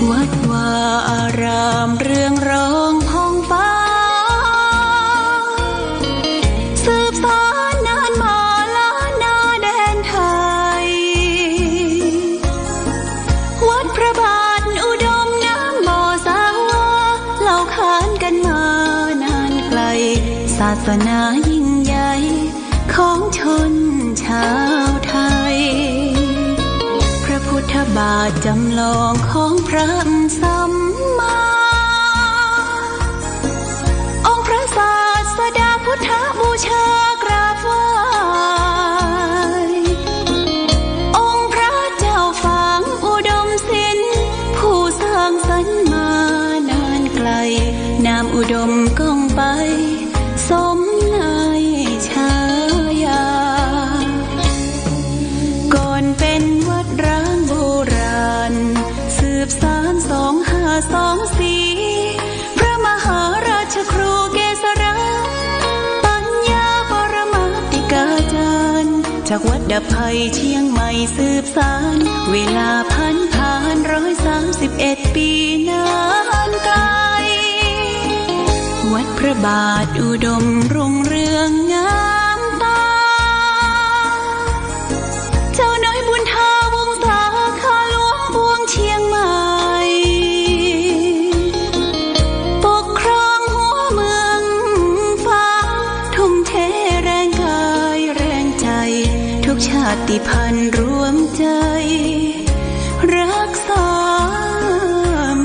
วัดวาอารามเรืองรองพ้องฟ้าสืบสานนานมาล้านนาแดนไทยวัดพระบาทอุดมน้ำบ่อสาวาเล่าขานกันมานานไกลศาสนายิ่งใหญ่ของชนชาวไทยพระพุทธบาทจำลองของพระสัมมาองค์พระศาสดาพุทธบูชากราบไหว้องค์พระเจ้าฝางอุดมศิลป์ผู้สร้างสรรค์มานานไกลนามอุดมก้องไปสมในชายาก่อนเป็นวัดร้างโบราณสืบสาน2524พระมหาราชครูเกษราปัญญาปรมาติกาจารย์จากวัดดับภัยเชียงใหม่สืบสานเวลาผ่าน131 ปีนานไกลวัดพระบาทอุดมรุ่งเรืองงามตาเจ้าน้อยบุญทาวงศาข้าหลวงปวงเชียงใหม่ปกครองหัวเมืองฟ้าทุ่มเทแรงกายแรงใจทุกชาติพันธุ์รวมใจรักษา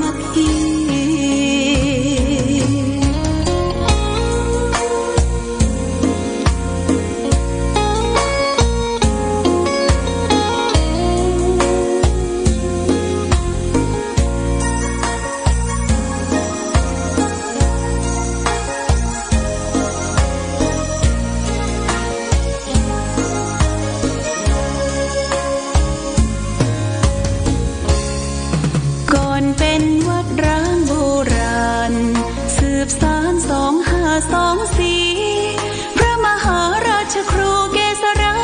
มัคคีเป็นวัดร้างโบราณสืบสาน2524พระมหาราชครูเกษรา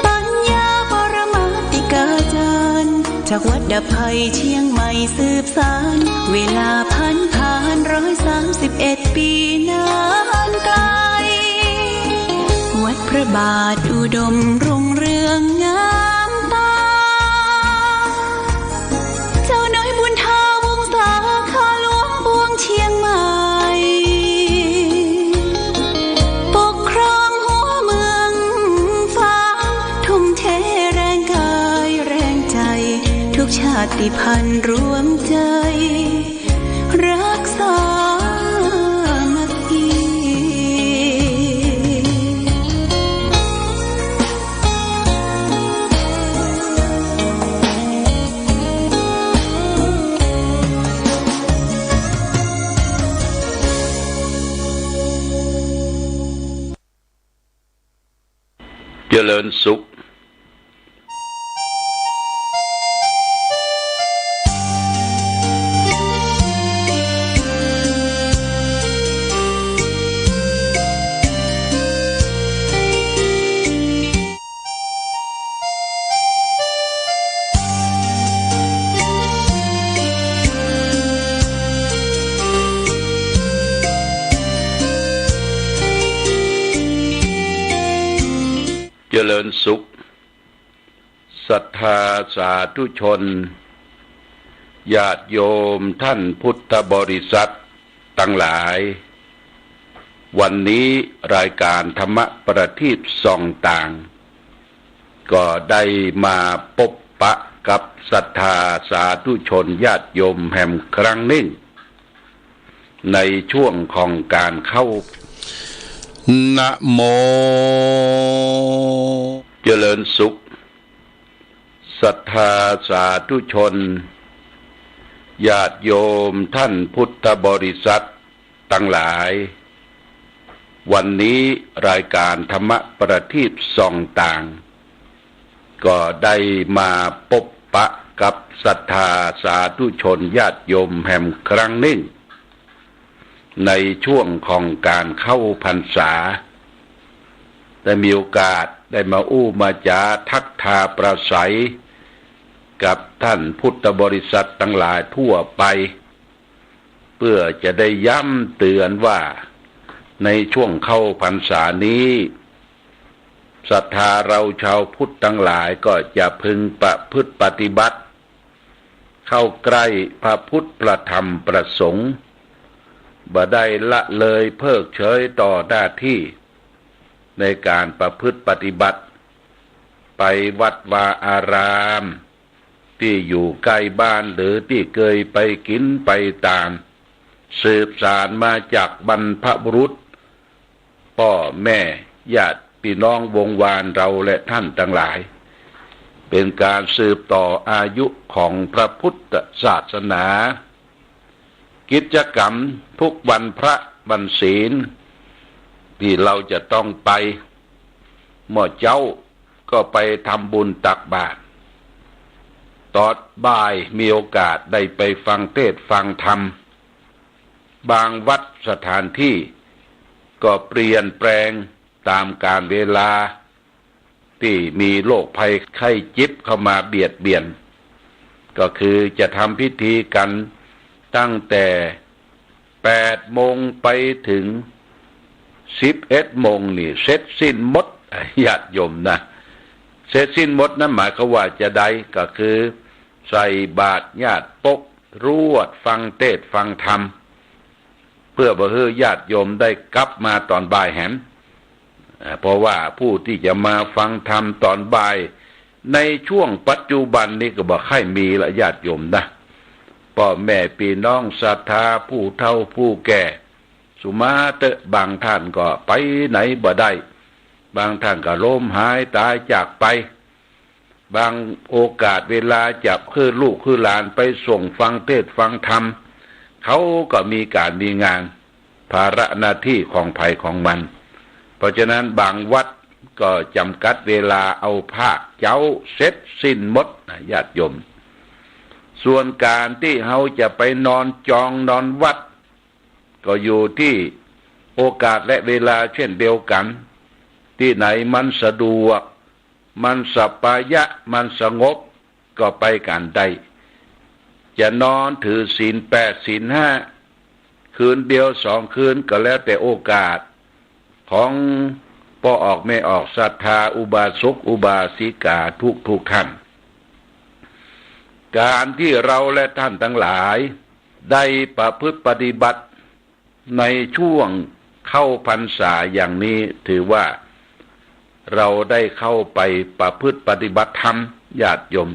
ปัญญาปรมาติกาจารย์จากวัดดับภัยเชียงใหม่สืบสานเวลาผ่าน131 ปีนานไกลวัดพระบาทอุดมรุ่งเรืองงามตาเจ้าน้อยบุญทาวงศาข้าหลวงปวงเชียงใหม่ปกครองหัวเมืองฟ้าทุ่มเทแรงกายแรงใจทุกชาติพันธุ์รวมใจรักษามัคคีเจริญสุขเจริญสุขศรัทธาสาธุชนญาติโยมท่านพุทธบริษัททั้งหลายวันนี้รายการธรรมประทีปส่องต่างก็ได้มาพบปะกับศรัทธาสาธุชนญาติโยมแห่งครั้งหนึ่งในช่วงของการเข้านะโมเจริญสุขศรัทธาสาธุชนญาติโยมท่านพุทธบริษัททั้งหลายวันนี้รายการธรรมประทีปส่องต่างก็ได้มาพบปะกับศรัทธาสาธุชนญาติโยมแห่งครั้งหนึ่งในช่วงของการเข้าพรรษาได้มีโอกาสได้มาอู้มาจาทักทาประสัย กับท่านพุทธบริษัททั้งหลายทั่วไปเพื่อจะได้ย้ำเตือนว่าในช่วงเข้าพรรษานี้ศรัทธาเราชาวพุทธทั้งหลายก็จะพึงประพฤติปฏิบัติเข้าใกล้พระพุทธประธรรมประสงค์บ่ได้ละเลยเพิกเฉยต่อหน้าที่ในการประพฤติปฏิบัติไปวัดวาอารามที่อยู่ใกล้บ้านหรือที่เคยไปกินไปตามสืบสานมาจากบรรพบุรุษพ่อแม่ญาติพี่น้องวงวานเราและท่านทั้งหลายเป็นการสืบต่ออายุของพระพุทธศาสนากิจกรรมทุกวันพระวันศีลที่เราจะต้องไปเมื่อเจ้าก็ไปทำบุญตักบาตรตอนบ่ายมีโอกาสได้ไปฟังเทศน์ฟังธรรมบางวัดสถานที่ก็เปลี่ยนแปลงตามกาลเวลาที่มีโรคภัยไข้เจ็บเข้ามาเบียดเบียนก็คือจะทำพิธีกันตั้งแต่8 โมงไปถึง11 โมงนี่เสร็จสิ้นหมดญาติโยมนะเสร็จสิ้นหมดนั้นหมายความว่าจะได้ก็คือใส่บาตรญาติปกรวดฟังเทศน์ฟังธรรมเพื่อบ่ให้ญาติโยมได้กลับมาตอนบ่ายแหมเพราะว่าผู้ที่จะมาฟังธรรมตอนบ่ายในช่วงปัจจุบันนี้ก็บ่ค่อยมีละญาติโยมนะพ่อแม่พี่น้องศรัทธาผู้เฒ่าผู้แก่สุมาเตะบางท่านก็ไปไหนบ่ได้บางท่านก็ล้มหายตายจากไปบางโอกาสเวลาจะคือลูกคือหลานไปส่งฟังเทศน์ฟังธรรมเขาก็มีการมีงานภาระหน้าที่ของภัยของมันเพราะฉะนั้นบางวัดก็จำกัดเวลาเอาภาคเจ้าเสร็จสิ้นหมดญาติโยมส่วนการที่เขาจะไปนอนจองนอนวัดก็อยู่ที่โอกาสและเวลาเช่นเดียวกันที่ไหนมันสะดวกมันสัปปายะมันสงบก็ไปกันได้จะนอนถือศีล8ศีล5คืนเดียว2 คืนก็แล้วแต่โอกาสของพ่อออกไม่ออกศรัทธาอุบาสกอุบาสิกาทุกท่านการที่เราและท่านทั้งหลายได้ประพฤติปฏิบัติในช่วงเข้าพรรษาอย่างนี้ถือว่าเราได้เข้าไปประพฤติปฏิบัติธรรมญาติโยม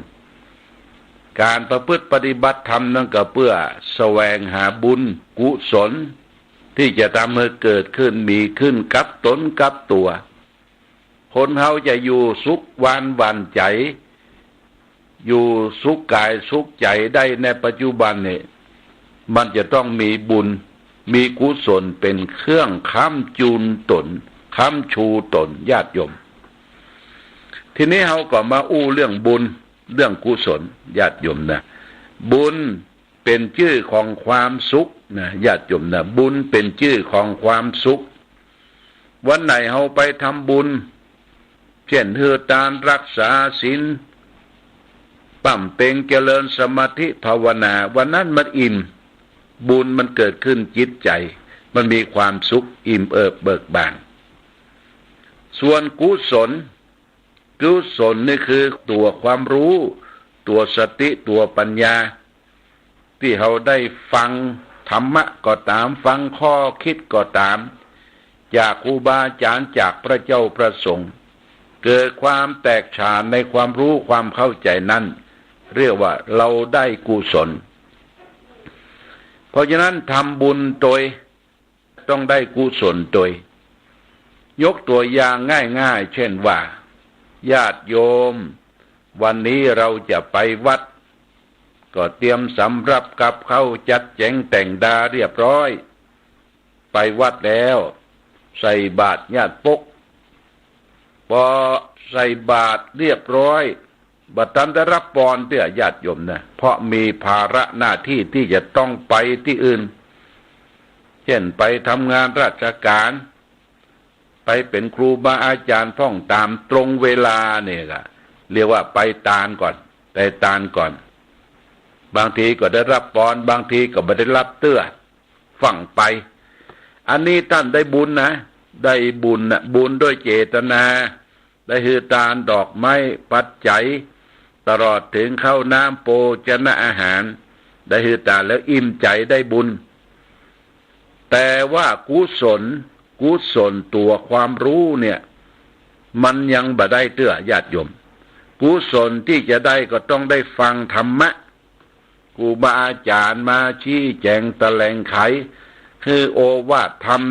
การประพฤติปฏิบัติธรรมนั่นก็เพื่อแสวงหาบุญกุศลที่จะทำให้เกิดขึ้นมีขึ้นกับตนกับตัวคนเขาจะอยู่สุขหวานใจอยู่สุขกายสุขใจได้ในปัจจุบันนี่มันจะต้องมีบุญมีกุศลเป็นเครื่องค้ำจูนตนค้ำชูตนญาติโยมทีนี้เขาก็มาอู้เรื่องบุญเรื่องกุศลญาติโยมนะบุญเป็นชื่อของความสุขนะญาติโยมนะบุญเป็นชื่อของความสุขวันไหนเขาไปทำบุญเช่นเฮือทานรักษาศีลปั่มเป่งเจริญสมาธิภาวนาวันนั้นมันอิ่มบุญมันเกิดขึ้นจิตใจมันมีความสุขอิ่มเอิบเบิกบานส่วนกุศลนี่คือตัวความรู้ตัวสติตัวปัญญาที่เราได้ฟังธรรมะก็ตามฟังข้อคิดก็ตามจากครูบาอาจารย์จากพระเจ้าพระสงฆ์เกิดความแตกฉานในความรู้ความเข้าใจนั้นเรียกว่าเราได้กุศลเพราะฉะนั้นทำบุญโดยต้องได้กุศลโดยยกตัวอย่างง่ายๆเช่นว่าญาติโยมวันนี้เราจะไปวัดก็เตรียมสำรับกับข้าวจัดแจงแต่งดาเรียบร้อยไปวัดแล้วใส่บาตรญาติปกพอใส่บาตรเรียบร้อยบัดนั้นได้รับพรเพื่อญาติโยมนะเพราะมีภาระหน้าที่ที่จะต้องไปที่อื่นเช่นไปทำงานราชการไปเป็นครูบาอาจารย์ท่องตามตรงเวลาเนี่ยก็เรียกว่าไปตามก่อนไป ได้ตานก่อนบางทีก็ได้รับปอนบางทีก็ไม่ได้รับเตื้อฝังไปอันนี้ท่านได้บุญนะได้บุญนะบุญด้วยเจตนาได้ฮือตานดอกไม้ปัจจัยตลอดถึงข้าวน้ำโภชนะอาหารได้ฮือตานแล้วอิ่มใจได้บุญแต่ว่ากุศลตัวความรู้เนี่ยมันยังบ่ได้เตื้อญาติโยมกุศลที่จะได้ก็ต้องได้ฟังธรรมะครูบาอาจารย์มาชี้แจงแถลงไขคือโอวาทธรรม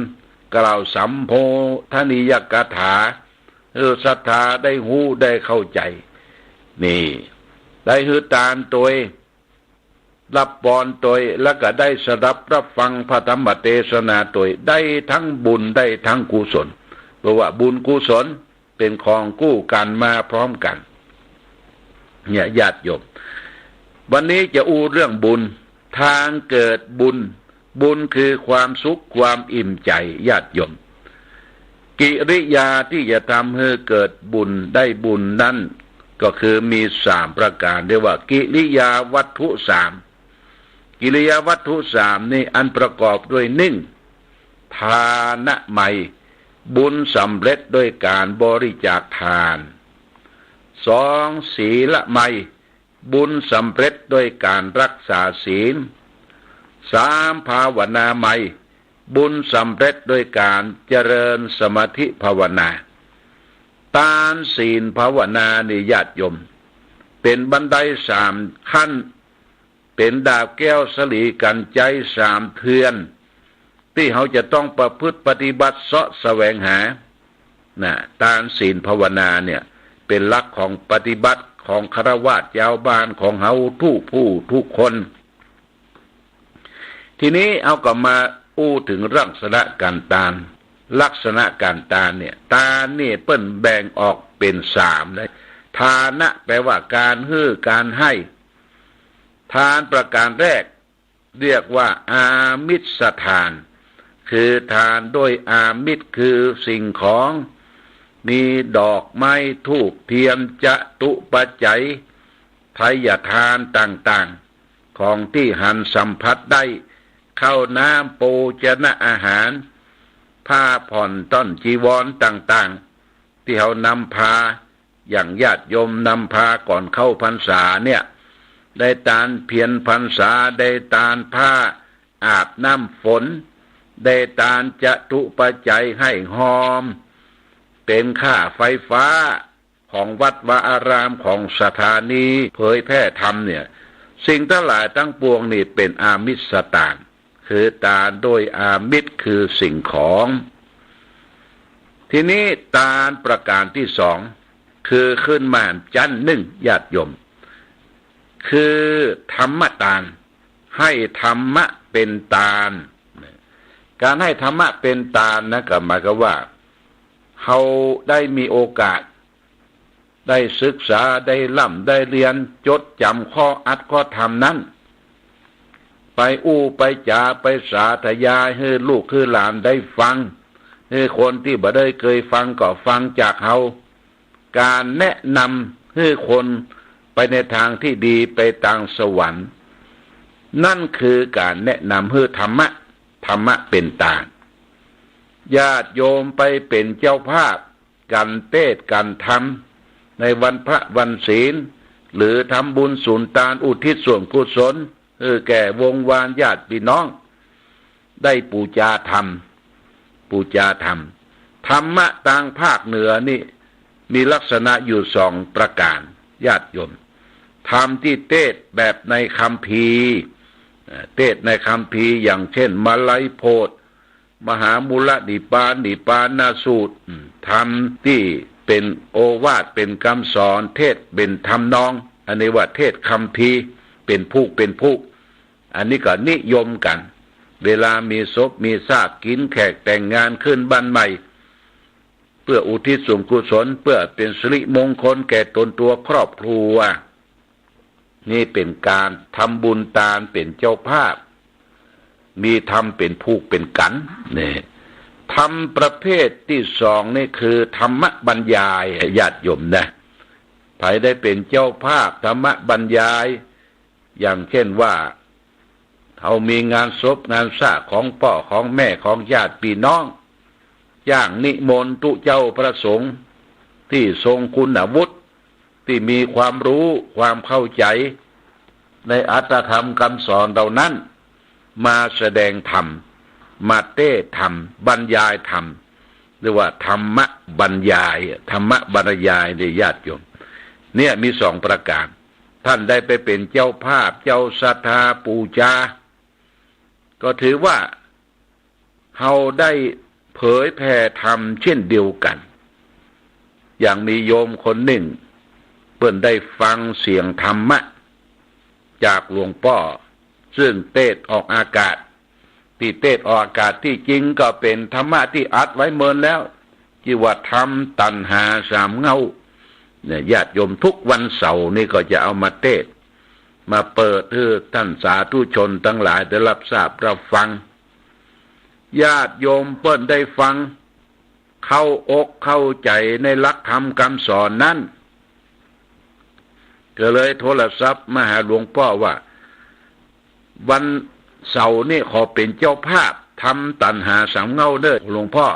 กล่าวสัมโพธนิยกถาศรัทธาได้หูได้เข้าใจนี่ได้ฮือตานตัวรับปอนตัวแล้วก็ได้สดับรับฟังพระธรรมเทศนาตัวได้ทั้งบุญได้ทั้งกุศลเพราะว่าบุญกุศลเป็นของคู่กันมาพร้อมกันเนี่ยญาติโยมวันนี้จะอู้เรื่องบุญทางเกิดบุญคือความสุขความอิ่มใจญาติโยมกิริยาที่จะทำให้เกิดบุญได้บุญนั้นก็คือมี3ประการเรียกว่ากิริยาวัตถุ3กิริยาวัตถุ3นี่อันประกอบด้วย1ทานะใหม่บุญสำเร็จด้วยการบริจาคทาน2ศีลใหม่บุญสำเร็จด้วยการรักษาศีล3ภาวนาใหม่บุญสำเร็จด้วยการเจริญสมาธิภาวนาทานศีลภาวนานี่ญาติโยมเป็นบันได3ขั้นเป็นดาบแก้วสลีกันใจ3เทือนที่เขาจะต้องประพฤติปฏิบัติเสาะแสวงหาทานศีลภาวนาเนี่ยเป็นหลักของปฏิบัติของฆราวาสชาวบ้านของเฮาทุกคนทีนี้เอากลับมาอู้ถึงลักษณะการทานลักษณะการทานเนี่ยทานนี่เปิ้นแบ่งออกเป็น3เลยทานะแปลว่าการให้การให้ทานประการแรกเรียกว่าอามิสทานคือทานด้วยอามิสคือสิ่งของมีดอกไม้ธูปเทียนจตุปัจจัยไทยทานต่างๆของที่หันสัมผัสได้ข้าวน้ำโภชนะอาหารผ้าผ่อนต้นจีวรต่างๆที่เขานำพาอย่างญาติโยมนำพาก่อนเข้าพรรษาเนี่ยได้ทานเพียรพรรษาได้ทานผ้าอาบน้ำฝนได้ทานจตุปัจจัยให้หอมเป็นค่าไฟฟ้าของวัดวาอารามของสถานีเผยแพร่ธรรมเนี่ยสิ่งทั้งหลายทั้งปวงนี่เป็นอามิสทานคือทานโดยอามิสคือสิ่งของทีนี้ทานประการที่2คือขึ้นมานจันทร์1ญาติโยมคือธรรมทานให้ธรรมะเป็นทานการให้ธรรมะเป็นทานนะก็หมายความว่าเขาได้มีโอกาสได้ศึกษาได้ล่ำได้เรียนจดจำข้ออัดข้อธรรมนั้นไปอู้ไปจ่าไปสาธยายให้ลูกให้หลานได้ฟังให้คนที่บ่ได้เคยฟังก็ฟังจากเขาการแนะนำให้คนไปในทางที่ดีไปทางสวรรค์นั่นคือการแนะนำให้ธรรมะเป็นทานญาติโยมไปเป็นเจ้าภาพกันเทศน์กันธรรมในวันพระวันศีลหรือทำบุญสุนทานอุทิศส่วนกุศลแก่วงวานญาติพี่น้องได้ปูชาธรรมธรรมะทางภาคเหนือนี่มีลักษณะอยู่2ประการญาติโยมธรรมที่เทศน์แบบในคัมภีร์เทศน์ในคัมภีร์อย่างเช่นมาลัยโพธิมหามูลนิพพานสูตรธรรมที่เป็นโอวาทเป็นคำสอนเทศเป็นธรรมนองอันนี้ว่าเทศคัมภีร์เป็นผู้อันนี้ก็นิยมกันเวลามีศพมีซากกินแขกแต่งงานขึ้นบ้านใหม่เพื่ออุทิศส่วนกุศลเพื่อเป็นสิริมงคลแก่ตนตัวครอบครัวนี่เป็นการทำบุญทานเป็นเจ้าภาพมีธรรมเป็นผู้เป็นกันนี่ธรรมประเภทที่2นี่คือธรรมบรรยายญาติโยมนะ ไผได้เป็นเจ้าภาพธรรมบรรยายอย่างเช่นว่าเขามีงานศพงานสร้างของพ่อของแม่ของญาติพี่น้องย่างนิมนต์ตุเจ้าประสงค์ที่ทรงคุณวุฒิที่มีความรู้ความเข้าใจในอัตถธรรมคำสอนเหล่านั้นมาแสดงธรรมมาเทศธรรมบรรยายธรรมหรือว่าธรรมบรรยายธรรมบรรยายในญาติโยมเนี่ยมีสองประการท่านได้ไปเป็นเจ้าภาพเจ้าศรัทธาปูชาก็ถือว่าเราได้เผยแผ่ธรรมเช่นเดียวกันอย่างมีโยมคนหนึ่งเพิ่นได้ฟังเสียงธรรมะจากหลวงพ่อซึ่งเทศออกอากาศที่เทศออกอากาศที่จริงก็เป็นธรรมะที่อัดไว้เมินแล้วที่ว่าธรรมตัณหาสามเงาเนี่ยญาติโยมทุกวันเสาร์นี่ก็จะเอามาเทศมาเปิดให้ท่านสาธุชนทั้งหลายได้รับทราบรับฟังญาติโยมเพิ่นได้ฟังเข้าอกเข้าใจในหลักธรรมคำสอนนั้นก็เลยโทรศัพท์มาหาหลวงพ่อว่าวันเสาร์นี่ขอเป็นเจ้าภาพทำตัณหาสามเงาเด้อหลวงพ่อ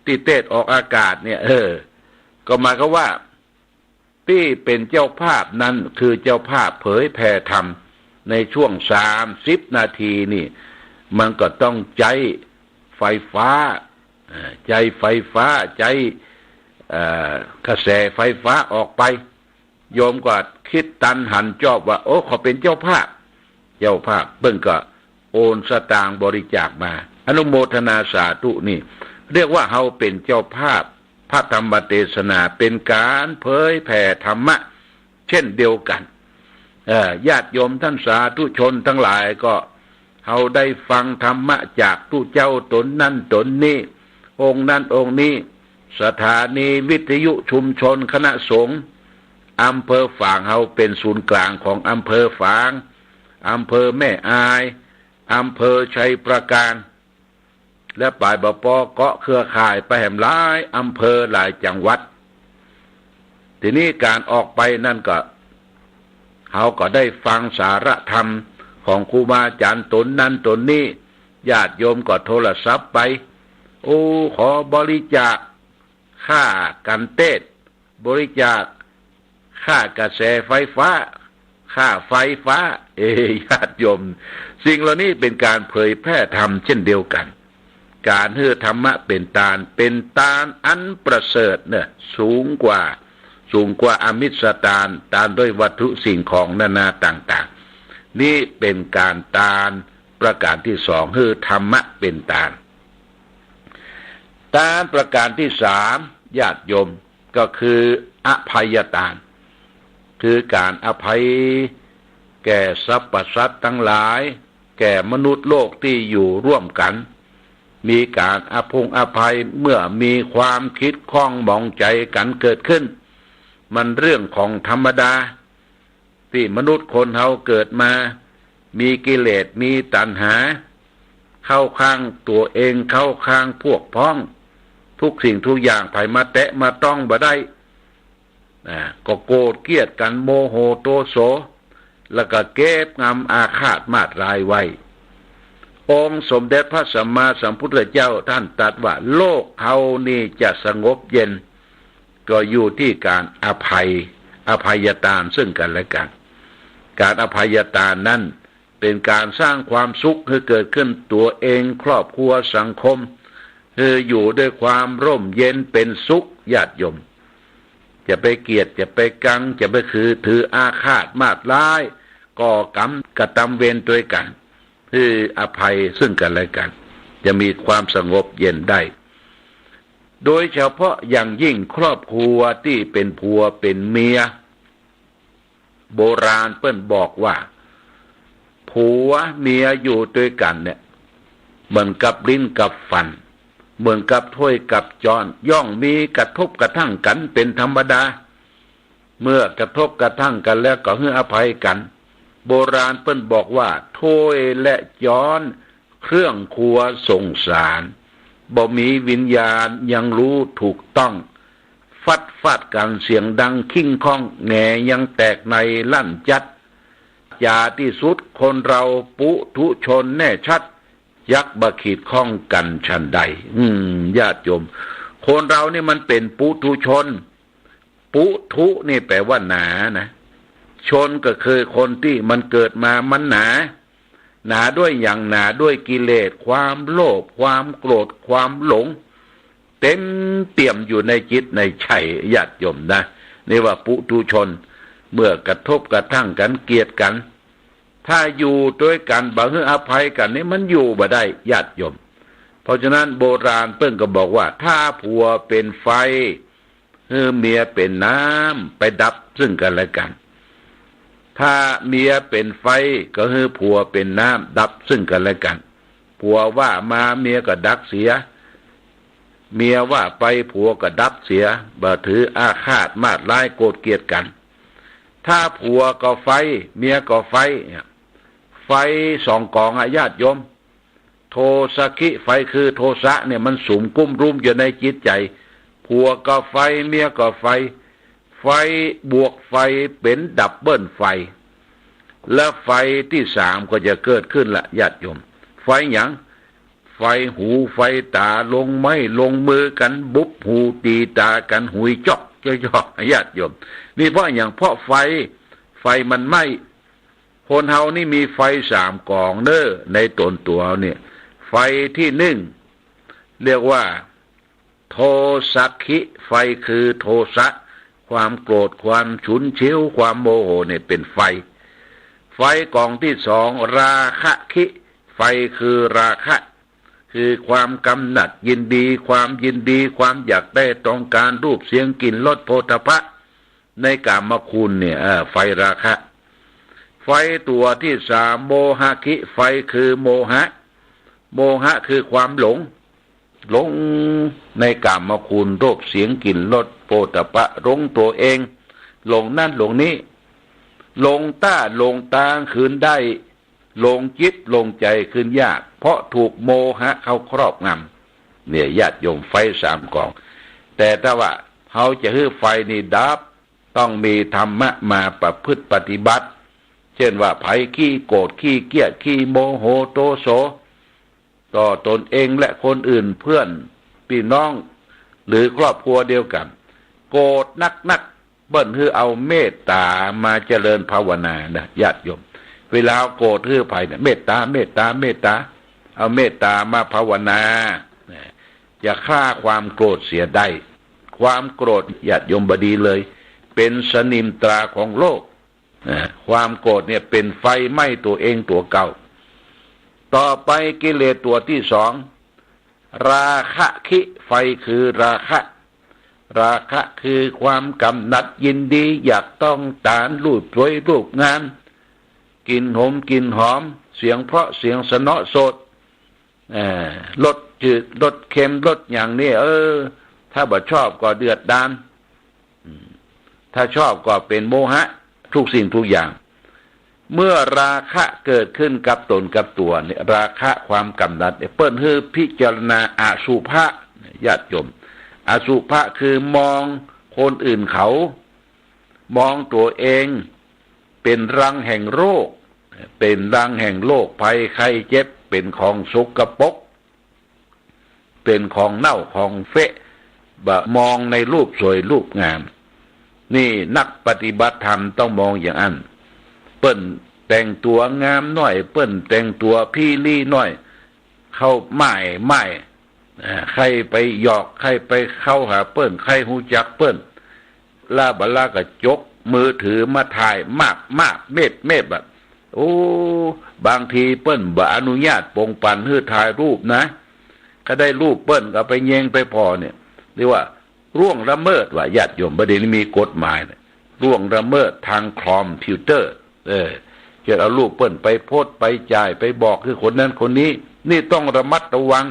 ที่เทศออกอากาศเนี่ยก็หมายความว่าที่เป็นเจ้าภาพนั้นคือเจ้าภาพเผยแผ่ธรรมในช่วง30 นาทีนี่มันก็ต้องใจไฟฟ้าใจไฟฟ้าใจกระแสไฟฟ้าออกไปโยมก็คิดตันหันจอบว่าโอ้ขอเป็นเจ้าภาพเพิ่งก็โอนสตางค์บริจาคมาอนุโมทนาสาธุนี่เรียกว่าเราเป็นเจ้าภาพพระธรรมเทศนาเป็นการเผยแผ่ธรรมะเช่นเดียวกันญาติโยมท่านสาธุชนทั้งหลายก็เราได้ฟังธรรมะจากผู้เจ้าตนนั้นตนนี้องค์นั้นองค์นี้สถานีวิทยุชุมชนคณะสงฆ์อำเภอฝางเราเป็นศูนย์กลางของอำเภอฝางอำเภอแม่อายอำเภอชัยประการและป่ายบปอเกาะเครือข่ายไปแห่มหลายอำเภอหลายจังหวัดทีนี้การออกไปนั่นก็เขาก็ได้ฟังสาระธรรมของครูบาอาจารย์ตนนั้นตนนี้ญาติโยมก็โทรศัพท์ไปโอ้ขอบริจาคค่ากันเทศบริจาคค่ากระแสไฟฟ้าค่าไฟฟ้าญาติโยมสิ่งเหล่านี้เป็นการเผยแพร่ธรรมเช่นเดียวกันการให้ธรรมะเป็นตาลอันประเสริฐเนี่ยสูงกว่าอมิสตาลด้วยวัตถุสิ่งของนานาต่างๆนี่เป็นการตาลประการที่สองคือธรรมะเป็นตาลประการที่สามญาติโยมก็คืออภัยทานคือการอภัยแก่สรรพสัตว์ทั้งหลายแก่มนุษย์โลกที่อยู่ร่วมกันมีการอภัยเมื่อมีความคิดข้องหมองใจกันเกิดขึ้นมันเรื่องของธรรมดาที่มนุษย์คนเฮาเกิดมามีกิเลสมีตัณหาเข้าข้างตัวเองเข้าข้างพวกพ้องทุกสิ่งทุกอย่างไผมาแตะมาต้องบ่ได้ก็โกรธเกลียดกันโมโหโทโสแล้วก็เก็บงำอาฆาตมาตร้ายไว้องค์สมเด็จพระสัมมาสัมพุทธเจ้าท่านตรัสว่าโลกเฮานี่จะสงบเย็นก็อยู่ที่การอภัยทานซึ่งกันและกันการอภัยทานนั้นเป็นการสร้างความสุขให้เกิดขึ้นตัวเองครอบครัวสังคมคืออยู่ด้วยความร่มเย็นเป็นสุขญาติโยมจะไปเกลียดจะไปกังจะไปถืออาฆาตมาตร้ายก่อกรรมกระทำเวรด้วยกันคืออภัยซึ่งกันและกันจะมีความสงบเย็นได้โดยเฉพาะอย่างยิ่งครอบครัวที่เป็นผัวเป็นเมียโบราณเปิ้นบอกว่าผัวเมียอยู่ด้วยกันเนี่ยเหมือนกับลิ้นกับฟันเหมือนกับถ้วยกับจานย่อมมีกระทบกระทั่งกันเป็นธรรมดาเมื่อกระทบกระทั่งกันแล้วก็ให้อภัยกันโบราณเปิ้นบอกว่าถ้วยและจานเครื่องครัวสงสารบ่มีวิญญาณยังรู้ถูกต้องไฟ ฟัดฟาดกันเสียงดังคิ้งข้องแหนยังแตกในลั่นจัดยาที่สุดคนเราปุถุชนแน่ชัดยักบะขีดข้องกันชันใดญาติโยมคนเรานี่มันเป็นปุถุชนปุถุนี่แปลว่าหนานะชนก็คือคนที่มันเกิดมามันหนาด้วยอย่างหนาด้วยกิเลสความโลภความโกรธความหลงเต็มเปี่ยมอยู่ในจิตในใจญาติโยมนะนี่ว่าปุถุชนเมื่อกระทบกระทั่งกันเกลียดกันถ้าอยู่ด้วยกันบ่ให้อภัยกันนี่มันอยู่บ่ได้ญาติโยมเพราะฉะนั้นโบราณเพิ่งก็บอกว่าถ้าผัวเป็นไฟเมียเป็นน้ำไปดับซึ่งกันและกันถ้าเมียเป็นไฟก็คือผัวเป็นน้ำดับซึ่งกันและกันผัวว่ามาเมียก็ดักเสียเมียว่าไปผัวก็ดับเสียบ่ถืออาฆาตมาดร้ายโกรธเกลียดกันถ้าผัวก็ไฟเมียก็ไฟสองกองญาติโยมโทสะคิไฟคือโทสะเนี่ยมันสุมกุ้มรุมอยู่ในจิตใจผัวก็ไฟเมียก็ไฟบวกไฟเป็นดับเบิลไฟและไฟที่สามก็จะเกิดขึ้นละญาติโยมไฟหยังไฟหูไฟตาลงไม้ลงมือกันบุบหูตีตากันหุยจอกญาติโยมนี่เพราะอย่างเพราะไฟมันไหม้คนเฮานี่มีไฟสามกองเด้อในตนตัวเนี่ยไฟที่หนึ่งเรียกว่าโทสักขิไฟคือโทสะความโกรธความฉุนเฉียวความโมโหเนี่ยเป็นไฟกองที่สองราคะขิไฟคือราคะคือความกำหนัดยินดีความอยากได้ต้องการรูปเสียงกลิ่นรสโผฏฐัพพะในกามคุณเนี่ยไฟราคะไฟตัวที่สามโมหะขิไฟคือโมหะคือความหลงในกามคุณรูปเสียงกลิ่นรสโผฏฐัพพะหลงตัวเองหลงนั่นหลงนี้หลงตาคืนได้หลงจิตหลงใจคืนยากเพราะถูกโมหะเขาครอบงำเนี่ยญาติโยมไฟสามกองแต่ถ้าว่าเขาจะให้ไฟนี่ดับต้องมีธรรมะมาประพฤติปฏิบัติเช่นว่าไผขี้โกรธขี้เกลียดขี้โมโหโทโสต่อตนเองและคนอื่นเพื่อนพี่น้องหรือครอบครัวเดียวกันโกรธนักเบิ้ลคือเอาเมตตามาเจริญภาวนานะญาติโยมเวลาโกรธคือไผเนี่ยเมตตาเอาเมตตามาภาวนาจะฆ่าความโกรธเสียได้ความโกรธญาติโยมบดีเลยเป็นสนิมตราของโลกความโกรธเนี่ยเป็นไฟไหม้ตัวเองตัวเก่าต่อไปกิเลสตัวที่สองราคะขิไฟคือราคะคือความกำหนัดยินดีอยากต้องการรูปสวยรูปงามกินหอมเสียงเพราะเสียงสนอสดรสจืดรสเค็มรสอย่างนี้ถ้าบ่ชอบก็เดือดดาลถ้าชอบก็เป็นโมหะทุกสิ่งทุกอย่างเมื่อราคะเกิดขึ้นกับตนกับตัวเนี่ยราคะความกำหนัดเปิ้นให้พิจารณาอสุภะญาติโยมอสุภะคือมองคนอื่นเขามองตัวเองเป็นรังแห่งโรคภัยไข้เจ็บเป็นของสกปรกเป็นของเน่าของเฟะมองในรูปสวยรูปงามนี่นักปฏิบัติธรรมต้องมองอย่างนั้นเปิ้นแต่งตัวงามหน่อยเปิ้นแต่งตัวพี่ลี่หน่อยเข้าไม่ใครไปหยอกใครไปเข้าหาเปิ้นใครหูจักเปิ้นลาบลาก็จกมือถือมาถ่ายมากเม็ดแบบโอ้บางทีเปิ้นบ่อนุญาตปงปันให้ถ่ายรูปนะก็ได้รูปเปิ้นก็ไปแยงไปพอเนี่ยเรียกว่าร่วงละเมิดว่าญาติโยมประเด็นนี้มีกฎหมายเนี่ยร่วงละเมิดทางคอมพิวเตอร์จะเอารูปเปิ้นไปโพสต์ไปจ่ายไปบอกคือคนนั้นคนนี้นี่ต้องระมัดระวัง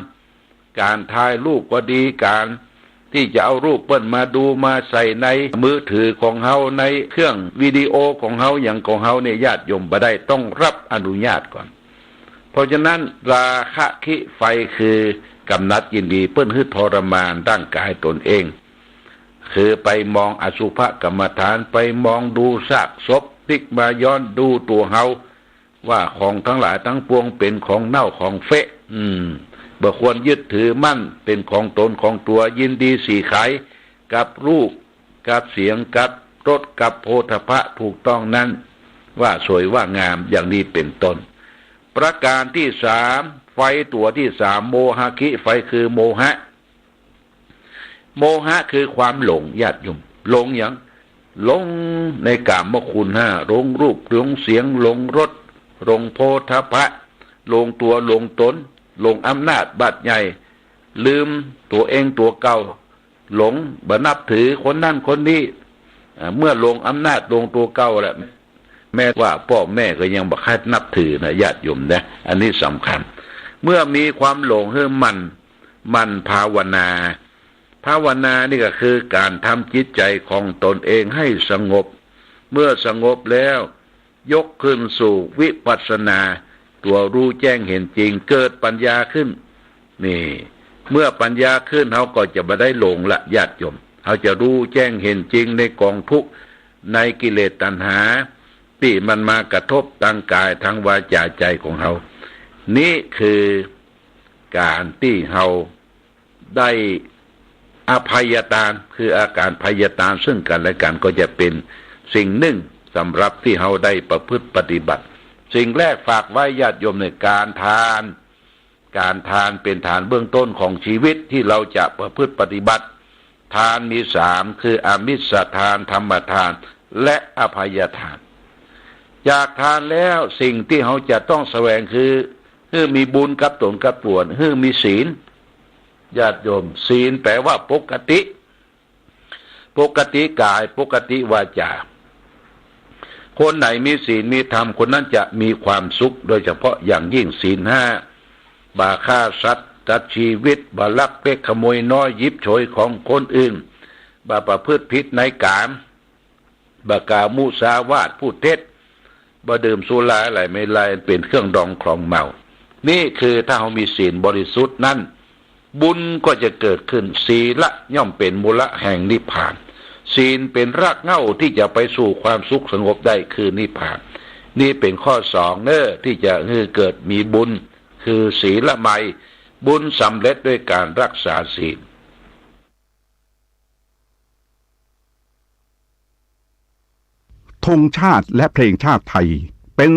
การถ่ายรูปก็ดีการที่จะเอารูปเปิ้นมาดูมาใส่ในมือถือของเฮาในเครื่องวิดีโอของเฮาอย่างของเฮาเนี่ยญาติโยมบ่ได้ต้องรับอนุญาตก่อนเพราะฉะนั้นราคะขิไฟคือกำหนัดยินดีเปิ้นฮึดทรมานร่างกายตนเอง คือไปมองอสุภกรรมฐานไปมองดูซากศพพลิกมาย้อนดูตัวเฮาว่าของทั้งหลายทั้งปวงเป็นของเน่าของเฟะบ่ควรยึดถือมั่นเป็นของตนของตัวยินดีสี่ขายกับรูปกับเสียงกับรสกับโผฏฐัพพะถูกต้องนั้นว่าสวยว่างามอย่างนี้เป็นต้นประการที่สามไฟตัวที่สามโมหะคิไฟคือโมหะโมหะคือความหลงญาติโยมหลงอย่างหลงในกามคุณห้าหลงรูปหลงเสียงหลงรสหลงโผฏฐัพพะหลงตัวหลงตนหลงอำนาจบัดใหญ่ลืมตัวเองตัวเก่าหลงบ่นับถือคนนั่นคนนี้เมื่อลงอำนาจลงตัวเก่าแล้วแม้ว่าพ่อแม่ก็ยังบ่คัดนับถือนะญาติโยมนะอันนี้สำคัญเมื่อมีความหลงให้มันภาวนานี่ก็คือการทำจิตใจของตนเองให้สงบเมื่อสงบแล้วยกขึ้นสู่วิปัสสนาตัวรู้แจ้งเห็นจริงเกิดปัญญาขึ้นนี่เมื่อปัญญาขึ้นเขาก็จะไม่ได้หลงละญาติโยมเขาจะรู้แจ้งเห็นจริงในกองทุกข์ในกิเลสตัณหาที่มันมากระทบทางกายทางวาจาใจของเขานี่คือการที่เขาได้อภัยทานคืออาการภัยทานซึ่งกันและกันก็จะเป็นสิ่งหนึ่งสำหรับที่เขาได้ประพฤติปฏิบัติสิ่งแรกฝากไว้ญาติโยมในการทานเป็นฐานเบื้องต้นของชีวิตที่เราจะประพฤติปฏิบัติทานมีสามคืออามิสทานธรรมทานและอภัยทานจากทานแล้วสิ่งที่เขาจะต้องแสวงคือมีบุญกับตนกับตัวมีศีลญาติโยมศีลแปลว่าปกติกายปกติวาจาคนไหนมีศีลมีธรรมคนนั้นจะมีความสุขโดยเฉพาะอย่างยิ่งศีลห้าบ่ฆ่าสัตว์ตัดชีวิตบ่ลักเล็กขโมยน้อยยิบฉวยของคนอื่นบ่ประพฤติผิดในกามบ่กล่าวมุสาวาทพูดเท็จบ่ดื่มสุราอะไรไม่ไรเป็นเครื่องดองครองเมานี่คือถ้าเรามีศีลบริสุทธิ์นั้นบุญก็จะเกิดขึ้นศีละย่อมเป็นมูลแห่งนิพพานศีลเป็นรากเหง้าที่จะไปสู่ความสุขสงบได้คือนิพพานนี่เป็นข้อสองที่จะเกิดมีบุญคือศีลใหม่บุญสำเร็จด้วยการรักษาศีลธงชาติและเพลงชาติไทยเป็น